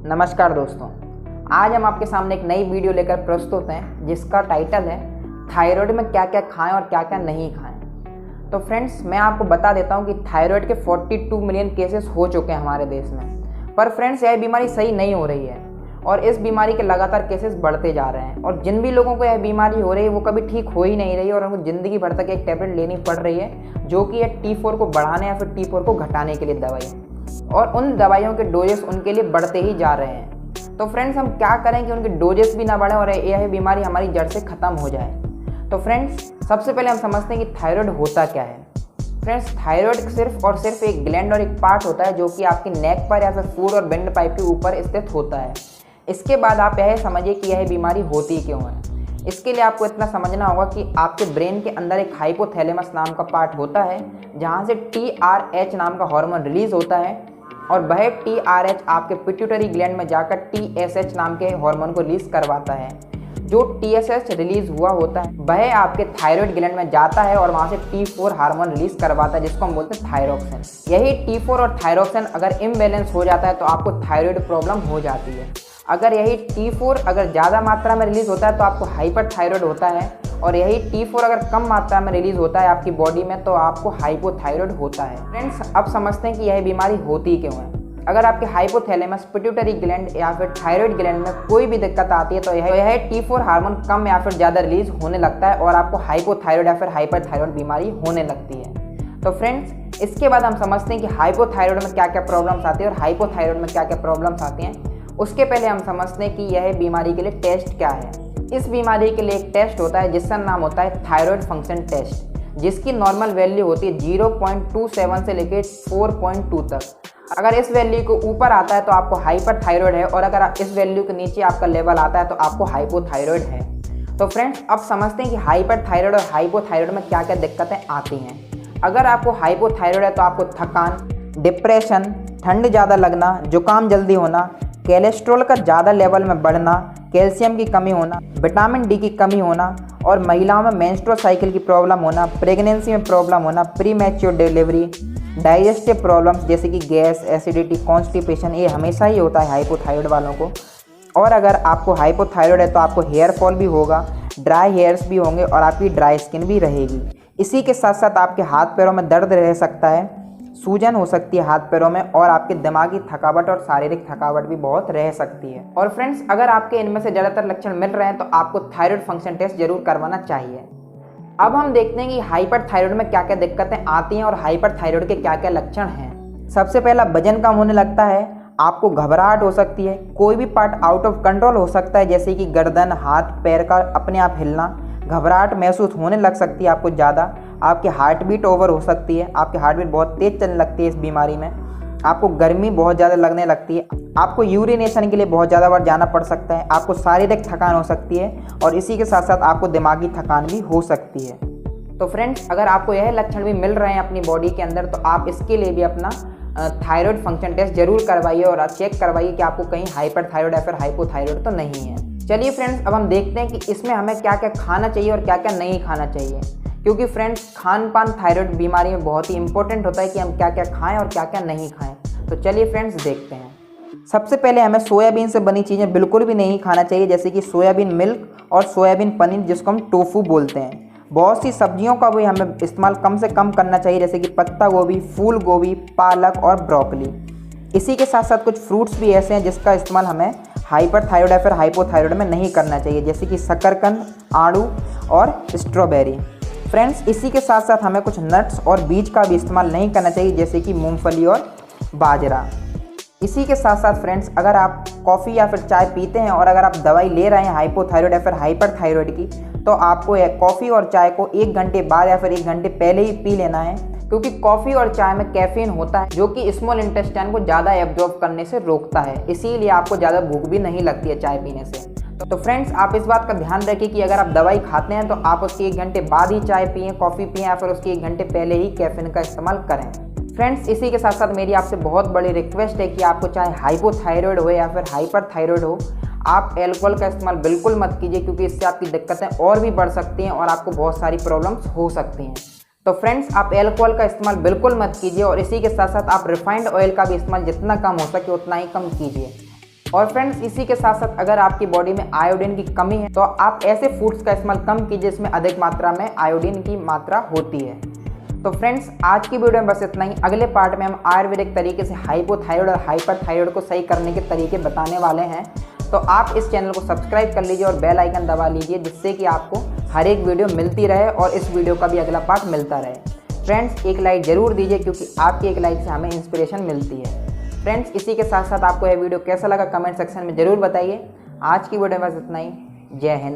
नमस्कार दोस्तों, आज हम आपके सामने एक नई वीडियो लेकर प्रस्तुत हैं जिसका टाइटल है थायराइड में क्या क्या खाएं और क्या क्या नहीं खाएं। तो फ्रेंड्स, मैं आपको बता देता हूं कि थायराइड के 42 मिलियन केसेस हो चुके हैं हमारे देश में। पर फ्रेंड्स, यह बीमारी सही नहीं हो रही है और इस बीमारी के लगातार केसेस बढ़ते जा रहे हैं। और जिन भी लोगों को यह बीमारी हो रही है वो कभी ठीक हो ही नहीं रही है और उनको ज़िंदगी भर तक एक टैबलेट लेनी पड़ रही है, जो कि है T4 को बढ़ाने या फिर T4 को घटाने के लिए दवाई, और उन दवाइयों के डोजेस उनके लिए बढ़ते ही जा रहे हैं। तो फ्रेंड्स, हम क्या करें कि उनके डोजेस भी ना बढ़े और यह बीमारी हमारी जड़ से ख़त्म हो जाए। तो फ्रेंड्स, सबसे पहले हम समझते हैं कि थायराइड होता क्या है। फ्रेंड्स, थायराइड सिर्फ और सिर्फ एक ग्लैंड और एक पार्ट होता है जो कि आपकी नेक पर या फिर फूड और विंड पाइप के ऊपर स्थित होता है। इसके बाद आप यह समझिए कि यह बीमारी होती क्यों है। इसके लिए आपको इतना समझना होगा कि आपके ब्रेन के अंदर एक हाइपोथैलेमस नाम का पार्ट होता है जहाँ से TRH नाम का हार्मोन रिलीज होता है, और वह TRH आपके पिट्यूटरी ग्लैंड में जाकर TSH नाम के हार्मोन को रिलीज करवाता है। जो TSH रिलीज हुआ होता है वह आपके थायराइड ग्लैंड में जाता है और वहाँ से T4 हार्मोन रिलीज करवाता है, जिसको हम बोलते हैं थायरोक्सिन। यही T4 और थायरोक्सिन अगर इम्बैलेंस हो जाता है तो आपको थायराइड प्रॉब्लम हो जाती है। अगर यही T4 अगर ज़्यादा मात्रा में रिलीज होता है तो आपको हाइपर थायराइड होता है, और यही T4 अगर कम मात्रा में रिलीज होता है आपकी बॉडी में तो आपको हाइपोथायराइड होता है। फ्रेंड्स, अब समझते हैं कि यह बीमारी होती क्यों है। अगर आपके हाइपोथैलेमस, पिट्यूटरी ग्लैंड या फिर थायराइड ग्लैंड में कोई भी दिक्कत आती है तो यह T4 हार्मोन कम या फिर ज़्यादा रिलीज होने लगता है और आपको हाइपोथायराइड या फिर हाइपरथायराइड बीमारी होने लगती है। तो फ्रेंड्स, इसके बाद हम समझते हैं कि हाइपोथायराइड में क्या क्या प्रॉब्लम्स आती है और हाइपोथायराइड में क्या क्या प्रॉब्लम्स आती हैं। उसके पहले हम समझते हैं कि यह बीमारी के लिए टेस्ट क्या है। इस बीमारी के लिए एक टेस्ट होता है जिसका नाम होता है थायराइड फंक्शन टेस्ट, जिसकी नॉर्मल वैल्यू होती है 0.27 से लेकर 4.2 तक। अगर इस वैल्यू को ऊपर आता है तो आपको हाइपर थायराइड है, और अगर इस वैल्यू के नीचे आपका लेवल आता है तो आपको हाइपोथायराइड है। तो फ्रेंड्स, अब समझते हैं कि हाइपर थायराइड और हाइपोथायराइड में क्या क्या दिक्कतें आती हैं। अगर आपको हाइपोथायराइड है तो आपको थकान, डिप्रेशन, ठंड ज़्यादा लगना, जुकाम जल्दी होना, कोलेस्ट्रॉल का ज़्यादा लेवल में बढ़ना, कैल्शियम की कमी होना, विटामिन डी की कमी होना, और महिलाओं में मेंस्ट्रुअल साइकिल की प्रॉब्लम होना, प्रेगनेंसी में प्रॉब्लम होना, pre mature delivery, digestive problems जैसे कि गैस, एसिडिटी, कॉन्स्टिपेशन, ये हमेशा ही होता है हाइपोथायराइड वालों को। और अगर आपको हाइपोथायराइड है तो आपको हेयर फॉल भी होगा, ड्राई हेयर्स भी होंगे और आपकी ड्राई स्किन भी रहेगी। इसी के साथ साथ आपके हाथ पैरों में दर्द रह सकता है, सूजन हो सकती है हाथ पैरों में, और आपकी दिमागी थकावट और शारीरिक थकावट भी बहुत रह सकती है। और फ्रेंड्स, अगर आपके इनमें से ज़्यादातर लक्षण मिल रहे हैं तो आपको थायराइड फंक्शन टेस्ट जरूर करवाना चाहिए। अब हम देखते हैं कि हाइपर थायराइड में क्या क्या दिक्कतें आती हैं और हाइपर थायराइड के क्या क्या लक्षण हैं। सबसे पहला, वजन कम होने लगता है, आपको घबराहट हो सकती है, कोई भी पार्ट आउट ऑफ कंट्रोल हो सकता है जैसे कि गर्दन, हाथ पैर का अपने आप हिलना, घबराहट महसूस होने लग सकती है आपको ज़्यादा, आपकी हार्ट बीट ओवर हो सकती है, आपकी हार्ट बीट बहुत तेज़ चलने लगती है इस बीमारी में, आपको गर्मी बहुत ज़्यादा लगने लगती है, आपको यूरिनेशन के लिए बहुत ज़्यादा बार जाना पड़ सकता है, आपको शारीरिक थकान हो सकती है, और इसी के साथ साथ आपको दिमागी थकान भी हो सकती है। तो फ्रेंड्स, अगर आपको यह लक्षण भी मिल रहे हैं अपनी बॉडी के अंदर तो आप इसके लिए भी अपना थायराइड फंक्शन टेस्ट जरूर करवाइए और चेक करवाइए कि आपको कहीं हाइपर थायराइड या फिर हाइपोथायराइड तो नहीं है। चलिए फ्रेंड्स, अब हम देखते हैं कि इसमें हमें क्या क्या खाना चाहिए और क्या क्या नहीं खाना चाहिए, क्योंकि फ्रेंड्स, खान पान थायराइड बीमारी में बहुत ही इंपॉर्टेंट होता है कि हम क्या क्या खाएं और क्या क्या नहीं खाएं। तो चलिए फ्रेंड्स, देखते हैं। सबसे पहले हमें सोयाबीन से बनी चीज़ें बिल्कुल भी नहीं खाना चाहिए, जैसे कि सोयाबीन मिल्क और सोयाबीन पनीर, जिसको हम टोफू बोलते हैं। बहुत सी सब्जियों का भी हमें इस्तेमाल कम से कम करना चाहिए, जैसे कि पत्ता गोभी, फूल गोभी, पालक और ब्रोकली। इसी के साथ साथ कुछ फ्रूट्स भी ऐसे हैं जिसका इस्तेमाल हमें हाइपर थायराइड या फिर हाइपोथायराइड में नहीं करना चाहिए, जैसे कि शकरकंद, आड़ू और स्ट्रॉबेरी। फ्रेंड्स, इसी के साथ साथ हमें कुछ नट्स और बीज का भी इस्तेमाल नहीं करना चाहिए, जैसे कि मूंगफली और बाजरा। इसी के साथ साथ फ्रेंड्स, अगर आप कॉफ़ी या फिर चाय पीते हैं और अगर आप दवाई ले रहे हैं हाइपोथायराइड या फिर हाइपरथायराइड की, तो आपको यह कॉफ़ी और चाय को 1 घंटे बाद या फिर 1 घंटे पहले ही पी लेना है, क्योंकि कॉफ़ी और चाय में कैफीन होता है जो कि स्मॉल इंटेस्टाइन को ज़्यादा एब्जॉर्ब करने से रोकता है। इसीलिए आपको ज़्यादा भूख भी नहीं लगती है चाय पीने से। तो फ्रेंड्स, आप इस बात का ध्यान रखिए कि अगर आप दवाई खाते हैं तो आप उसके 1 घंटे बाद ही चाय पिएँ, कॉफ़ी पिएँ, या फिर उसके 1 घंटे पहले ही कैफीन का इस्तेमाल करें। फ्रेंड्स, इसी के साथ साथ मेरी आपसे बहुत बड़ी रिक्वेस्ट है कि आपको चाहे हाइपोथायराइड हो या फिर हाइपरथायराइड हो, आप एल्कोहल का इस्तेमाल बिल्कुल मत कीजिए, क्योंकि इससे आपकी दिक्कतें और भी बढ़ सकती हैं और आपको बहुत सारी प्रॉब्लम्स हो सकती हैं। तो फ्रेंड्स, आप एल्कोहल का इस्तेमाल बिल्कुल मत कीजिए, और इसी के साथ साथ आप रिफाइंड ऑयल का भी इस्तेमाल जितना कम हो सके उतना ही कम कीजिए। और फ्रेंड्स इसी के साथ साथ अगर आपकी बॉडी में आयोडीन की कमी है तो आप ऐसे फूड्स का इस्तेमाल कम कीजिए जिसमें अधिक मात्रा में आयोडीन की मात्रा होती है। तो फ्रेंड्स आज की वीडियो में बस इतना ही। अगले पार्ट में हम आयुर्वेदिक तरीके से हाइपोथायराइड और हाइपरथायराइड को सही करने के तरीके बताने वाले हैं। तो आप इस चैनल को सब्सक्राइब कर लीजिए और बेल आइकन दबा लीजिए जिससे कि आपको हर एक वीडियो मिलती रहे और इस वीडियो का भी अगला पार्ट मिलता रहे। फ्रेंड्स एक लाइक ज़रूर दीजिए क्योंकि आपकी एक लाइक से हमें इंस्पिरेशन मिलती है। फ्रेंड्स इसी के साथ साथ आपको यह वीडियो कैसा लगा कमेंट सेक्शन में ज़रूर बताइए। आज की वीडियो में बस इतना ही। जय हिंद।